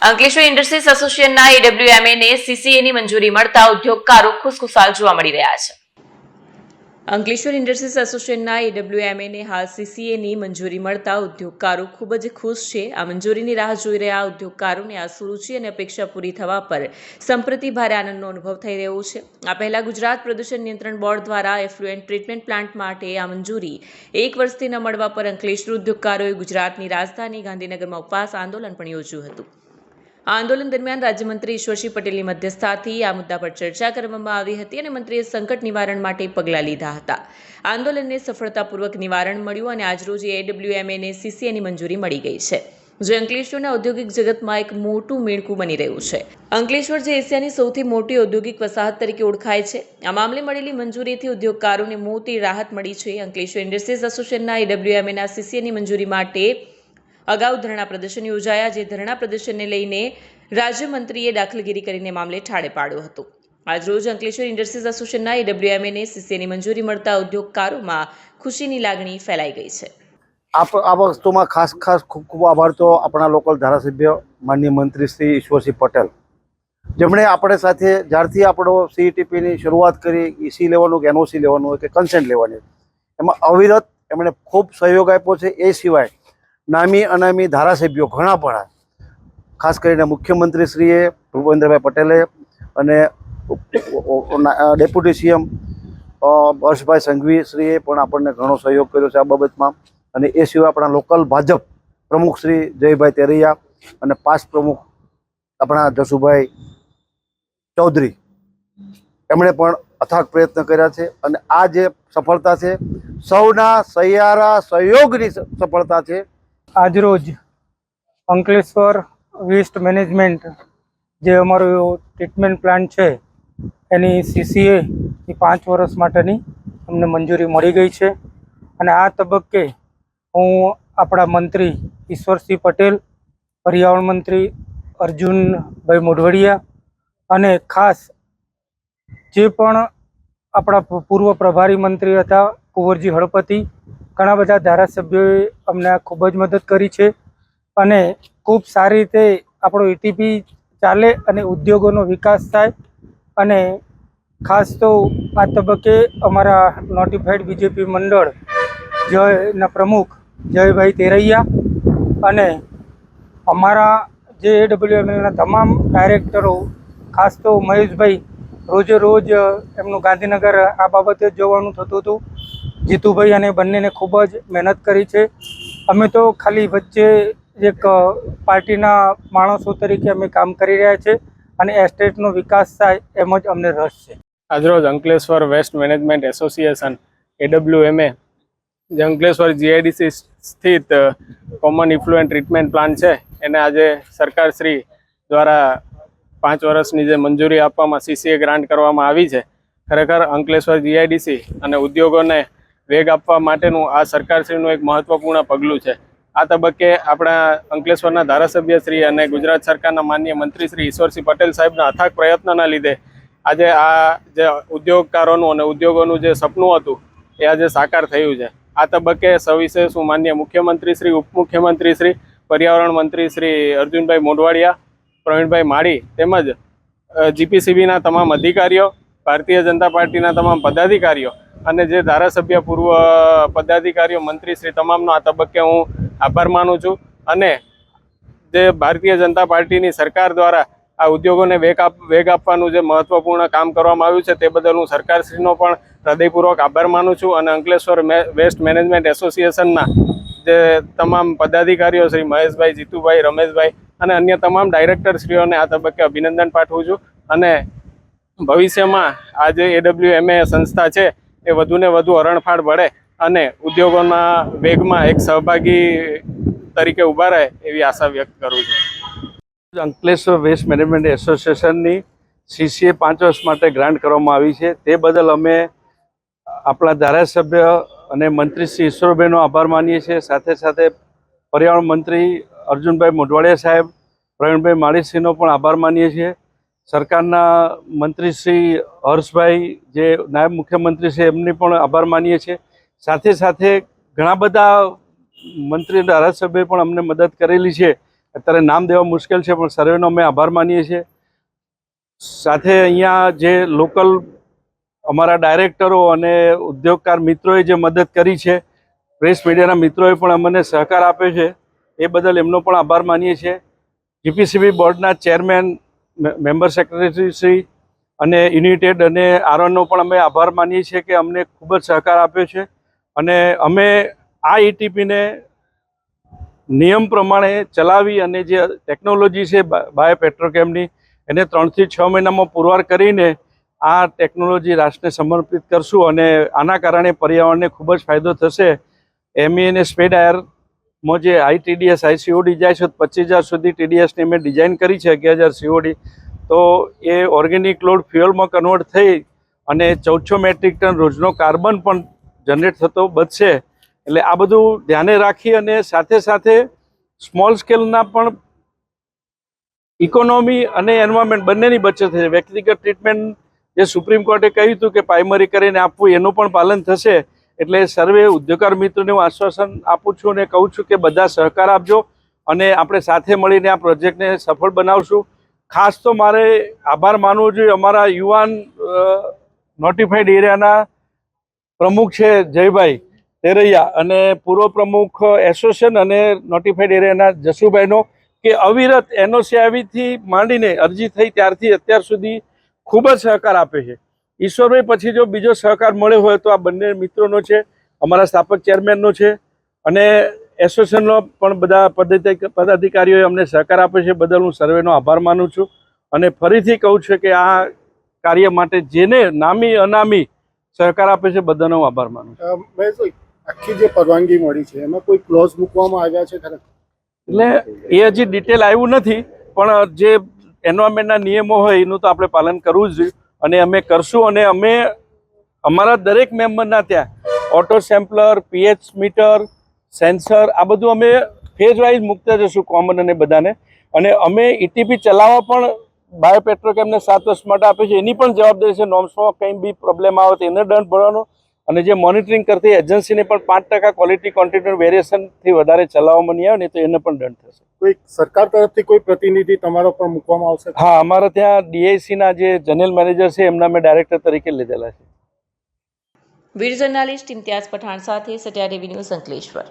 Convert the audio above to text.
Ankleshwar industries એસોસિએશનના AWMA ને CCAની મંજૂરી મળતા ઉદ્યોગકારો ખુશખુશાલ જોવા મળી રહ્યા છે। અંકલેશ્વર ઇન્ડસ્ટ્રીઝ એસોસિએશનના AWMA ને હાલ CCAની મંજૂરી મળતા ઉદ્યોગકારો ખૂબ જ ખુશ છે। આ મંજૂરીની રાહ જોઈ રહ્યા ઉદ્યોગકારોને આ સુરુચિ અને અપેક્ષા પૂરી થવા પર સંપ્રતિ ભારે આનંદનો અનુભવ થઈ રહ્યો છે। આ પહેલા ગુજરાત પ્રદૂષણ નિયંત્રણ બોર્ડ દ્વારા એફ્લુએન્ટ ટ્રીટમેન્ટ પ્લાન્ટ માટે આ મંજૂરી 1 વર્ષથી ન મળવા પર અંકલેશ્વર ઉદ્યોગકારોએ ગુજરાતની રાજધાની ગાંધીનગરમાં ઉપવાસ આંદોલન પણ યોજ્યું હતું। આ આંદોલન દરમિયાન રાજ્યમંત્રી ઈશ્વરસિંહ પટેલની મધ્યસ્થતાથી આ મુદ્દા પર ચર્ચા કરવામાં આવી હતી અને મંત્રીએ સંકટ નિવારણ માટે પગલાં લીધા હતા। આંદોલનને સફળતાપૂર્વક નિવારણ મળ્યું અને આજરોજ AWMA ને CCAની મંજૂરી મળી ગઈ છે, જે અંકલેશ્વરના ઔદ્યોગિક જગતમાં એક મોટું મેળકું બની રહ્યું છે। અંકલેશ્વર જે એશિયાની સૌથી મોટી ઔદ્યોગિક વસાહત તરીકે ઓળખાય છે, આ મામલે મળેલી મંજૂરીથી ઉદ્યોગકારોને મોટી રાહત મળી છે। અંકલેશ્વર ઇન્ડસ્ટ્રીઝ એસોસિએશનના AWMA CCAની મંજૂરી માટે અગાઉ ધરણા પ્રદર્શન યોજાયા, જે ધરણા પ્રદર્શનને લઈને રાજ્યમંત્રીએ દાખલગીરી કરીને મામલે ઠાળે પાડ્યો હતો। આજરોજ અંકલેશ્વર ઇન્ડસ્ટ્રીઝ એસોસિએશનના AWMA ને CCAની મંજૂરી મળતા ઉદ્યોગકારોમાં ખુશીની લાગણી ફેલાઈ ગઈ છે। આ વસ્તુમાં ખાસ ખૂબ આભાર તો આપણા લોકલ ધારાસભ્ય માનનીય મંત્રી શ્રી ઈશ્વરસિંહ પટેલ, જેમણે આપણે સાથે જ્યારથી આપણો CETPની શરૂઆત કરી, EC લેવાનું કે NOC લેવાનું હોય કે કન્સેન્ટ લેવાની, એમાં અવિરત એમણે ખૂબ સહયોગ આપ્યો છે। એ સિવાય નામી અનામી ધારાસભ્યો ઘણા પણ, ખાસ કરીને મુખ્યમંત્રીશ્રીએ ભૂપેન્દ્રભાઈ પટેલે અને ડેપ્યુટી CM હર્ષભાઈ સંઘવીશ્રીએ પણ આપણને ઘણો સહયોગ કર્યો છે આ બાબતમાં। અને એ સિવાય આપણા લોકલ ભાજપ પ્રમુખ શ્રી જયભાઈ તેરૈયા અને પાસ પ્રમુખ આપણા જસુભાઈ ચૌધરી, એમણે પણ અથાગ પ્રયત્ન કર્યા છે। અને આ જે સફળતા છે સૌના સહિયારા સહયોગની સફળતા છે। આજરોજ અંકલેશ્વર વેસ્ટ મેનેજમેન્ટ જે અમારો ટ્રીટમેન્ટ પ્લાન્ટ છે એની CCAની 5 વર્ષ માટેની અમને મંજૂરી મળી ગઈ છે। અને આ તબક્કે હું આપણા મંત્રી ઈશ્વરસિંહ પટેલ, પર્યાવરણ મંત્રી અર્જુનભાઈ મોઢવાડિયા અને ખાસ જે પણ આપણા પૂર્વ પ્રભારી મંત્રી હતા કુંવરજી હળપતિ, ઘણા બધા ધારાસભ્યોએ અમને ખૂબ જ મદદ કરી છે। અને ખૂબ સારી રીતે આપણો ETP ચાલે અને ઉદ્યોગોનો વિકાસ થાય। અને ખાસ તો આ તબક્કે અમારા નોટિફાઈડ BJP મંડળ જયના પ્રમુખ જયભાઈ તેરૈયા અને અમારા જે AWMAના તમામ ડાયરેક્ટરો, ખાસ તો મહેશભાઈ રોજે રોજ એમનું ગાંધીનગર આ બાબતે જવાનું થતું હતું, જીતુભાઈ અને બંનેને ખૂબ જ મહેનત કરી છે। અમે તો ખાલી વચ્ચે એક પાર્ટીના માણસો તરીકે અમે કામ કરી રહ્યા છીએ અને એસ્ટેટનો વિકાસ થાય એમ જ અમને રસ છે। આજરોજ Ankleshwar waste management association AWMA જે અંકલેશ્વર GIDC સ્થિત કોમન ઇફ્લુએન્ટ ટ્રીટમેન્ટ પ્લાન્ટ છે એને આજે સરકારશ્રી દ્વારા 5 વર્ષની જે મંજૂરી આપવામાં CCA ગ્રાન્ટ કરવામાં આવી છે। ખરેખર અંકલેશ્વર GIDC અને ઉદ્યોગોને વેગ આપવા માટેનું આ સરકારશ્રીનું એક મહત્વપૂર્ણ પગલું છે। આ તબક્કે આપણા અંકલેશ્વરના ધારાસભ્યશ્રી અને ગુજરાત સરકારના માનનીય મંત્રી શ્રી ઈશ્વરસિંહ પટેલ સાહેબના અથાગ પ્રયત્નના લીધે આજે આ જે ઉદ્યોગકારોનું અને ઉદ્યોગોનું જે સપનું હતું એ આજે સાકાર થયું છે। આ તબક્કે સવિશેષ હું માનનીય મુખ્યમંત્રી શ્રી, ઉપમુખ્યમંત્રી શ્રી, પર્યાવરણ મંત્રી શ્રી અર્જુનભાઈ મોઢવાડિયા, પ્રવીણભાઈ માળી તેમજ GPCBના તમામ અધિકારીઓ, ભારતીય જનતા પાર્ટીના તમામ પદાધિકારીઓ અને જે ધારાસભ્ય પૂર્વ પદાધિકારીઓ, મંત્રી શ્રી તમામનો આ તબક્કે હું આભાર માનું છું। અને જે ભારતીય જનતા પાર્ટીની સરકાર દ્વારા આ ઉદ્યોગોને વેગ આપવાનું જે મહત્વપૂર્ણ કામ કરવામાં આવ્યું છે તે બદલ હું સરકારશ્રીનો પણ હૃદયપૂર્વક આભાર માનું છું। અને અંકલેશ્વર વેસ્ટ મેનેજમેન્ટ એસોસિએશનના જે તમામ પદાધિકારીઓ શ્રી મહેશભાઈ, જીતુભાઈ, રમેશભાઈ અને અન્ય તમામ ડાયરેક્ટરશ્રીઓને આ તબક્કે અભિનંદન પાઠવું છું। અને ભવિષ્યમાં આ જે AWMA સંસ્થા છે એ વધુને વધુ હરણફાળ બળે અને ઉદ્યોગોના વેગમાં એક સહભાગી તરીકે ઊભા રહે એવી આશા વ્યક્ત કરું છું। અંકલેશ્વર વેસ્ટ મેનેજમેન્ટ એસોસિએશનની CCA 5 વર્ષ માટે ગ્રાન્ટ કરવામાં આવી છે, તે બદલ અમે આપણા ધારાસભ્ય અને મંત્રી શ્રી ઈશ્વરભાઈનો આભાર માનીએ છીએ। સાથે સાથે પર્યાવરણ મંત્રી અર્જુનભાઈ મોઢવાડિયા સાહેબ, પ્રવીણભાઈ માળીશ્રીનો પણ આભાર માનીએ છીએ। સરકારના મંત્રી શ્રી હર્ષભાઈ જે નાયબ મુખ્યમંત્રી છે એમની પણ આભાર માનીએ છીએ। સાથે સાથે ઘણા બધા મંત્રી ધારાસભ્યોએ પણ અમને મદદ કરેલી છે અત્યારે નામ દેવા મુશ્કેલ છે, પણ સર્વેનો અમે આભાર માનીએ છીએ. સાથે અહીંયા જે લોકલ અમારા ડાયરેક્ટરો અને ઉદ્યોગકાર મિત્રોએ જે મદદ કરી છે, પ્રેસ મીડિયાના મિત્રોએ પણ અમને સહકાર આપ્યો છે, એ બદલ એમનો પણ આભાર માનીએ છીએ. જીપીસીબી બોર્ડના ચેરમેન, મેમ્બર સેક્રેટરી શ્રી અને યુનિટેડ અને આરઓનો પણ અમે આભાર માનીએ છીએ કે અમને ખૂબ જ સહકાર આપ્યો છે. અને અમે આ ઈટીપીને નિયમ પ્રમાણે ચલાવી અને જે ટેકનોલોજી છે બાયો પેટ્રોકેમની એને 3 થી 6 મહિનામાં પુરવાર કરીને આ ટેકનોલોજી રાષ્ટ્રને સમર્પિત કરશું અને આના કારણે પર્યાવરણને ખૂબ જ ફાયદો થશે. એમઈ અને સ્પેડ આયરમાં જે આઈટીડીએસ આઈસીઓડી જાય છે 25,000 સુધી ટીડીએસની મેં ડિઝાઇન કરી છે, 11,000 સીઓડી, તો એ ઓર્ગેનિક લોડ ફ્યુઅલમાં કન્વર્ટ થઈ અને 1400 મેટ્રિક ટન રોજનો કાર્બન પણ જનરેટ થતો બચશે. એટલે આ બધું ધ્યાને રાખી અને સાથે સાથે સ્મોલ સ્કેલના પણ ઇકોનોમી અને એન્વાયરમેન્ટ બંનેની બચત થશે. વ્યક્તિગત ટ્રીટમેન્ટ જે સુપ્રીમ કોર્ટે કહ્યું હતું કે પ્રાઇમરી કરીને આપવું, એનું પણ પાલન થશે. એટલે સર્વે ઉદ્યોગકાર મિત્રોને હું આશ્વાસન આપું છું અને કહું છું કે બધા સહકાર આપજો અને આપણે સાથે મળીને આ પ્રોજેક્ટને સફળ બનાવશું. ખાસ તો મારે આભાર માનવો જોઈએ અમારા યુવાન નોટિફાઈડ એરિયાના પ્રમુખ છે જયભાઈ તેરૈયા અને પૂર્વ પ્રમુખ એસોસિએશન અને નોટિફાઈડ એરિયાના જસુભાઈનો, કે અવિરત એનઓસી આવીથી માંડીને અરજી થઈ ત્યારથી અત્યાર સુધી ખૂબ જ સહકાર આપે છે. ઈશ્વરભાઈ પછી જો બીજો સહકાર મળ્યો હોય તો આ બંને મિત્રોનો છે, અમારા સ્થાપક ચેરમેનનો છે અને એસોસિએશનનો પણ બધા પદાધિકારીઓએ અમને સહકાર આપે છે. બદલ હું સર્વેનો આભાર માનું છું અને ફરીથી કહું છું કે આ કાર્ય માટે જેને નામી અનામી સહકાર આપે છે બધાનો હું આભાર માનું છું. આખી જે પરવાનગી મળી છે એમાં કોઈ ક્લોઝ મૂકવામાં આવ્યા છે ખરા? એટલે એ હજી ડિટેલ આવ્યું નથી, પણ જે એન્વાયરમેન્ટના નિયમો હોય એનું તો આપણે પાલન કરવું જ જોઈએ અને અમે કરશું. અને અમે અમારા દરેક મેમ્બરના ત્યાં ઓટો સેમ્પલર, પીએચ મીટર, સેન્સર, આ બધું અમે ફેઝ વાઇઝ મૂકતા જશું કોમન અને બધાને. અને અમે ઈટીપી ચલાવવા પણ બાયોપેટ્રોકેમને 7 વર્ષ માટે આપે છે, એની પણ જવાબદારી છે. નોર્મ્સમાં કંઈ બી પ્રોબ્લેમ આવે તો એને દંડ ભરવાનો અને જે મોનિટરિંગ કરતી એજન્સીને પણ 5% ક્વોલિટી ક્વોન્ટિટી વેરિએશનથી વધારે ચલાવવામાં નહીં આવે ને તો એને પણ દંડ થશે. કોઈ સરકાર તરફથી કોઈ પ્રતિનિધિ તમારા પર મૂકવામાં આવશે? હા, અમારા ત્યાં ડીઆઈસીના જે જનરલ મેનેજર છે એમના મેં ડાયરેક્ટર તરીકે લીધેલા છે. વીર જર્નાલિસ્ટ ઇમ્તિયાઝ પઠાણ સાથે સત્યા ટીવી ન્યૂઝ અંકલેશ્વર.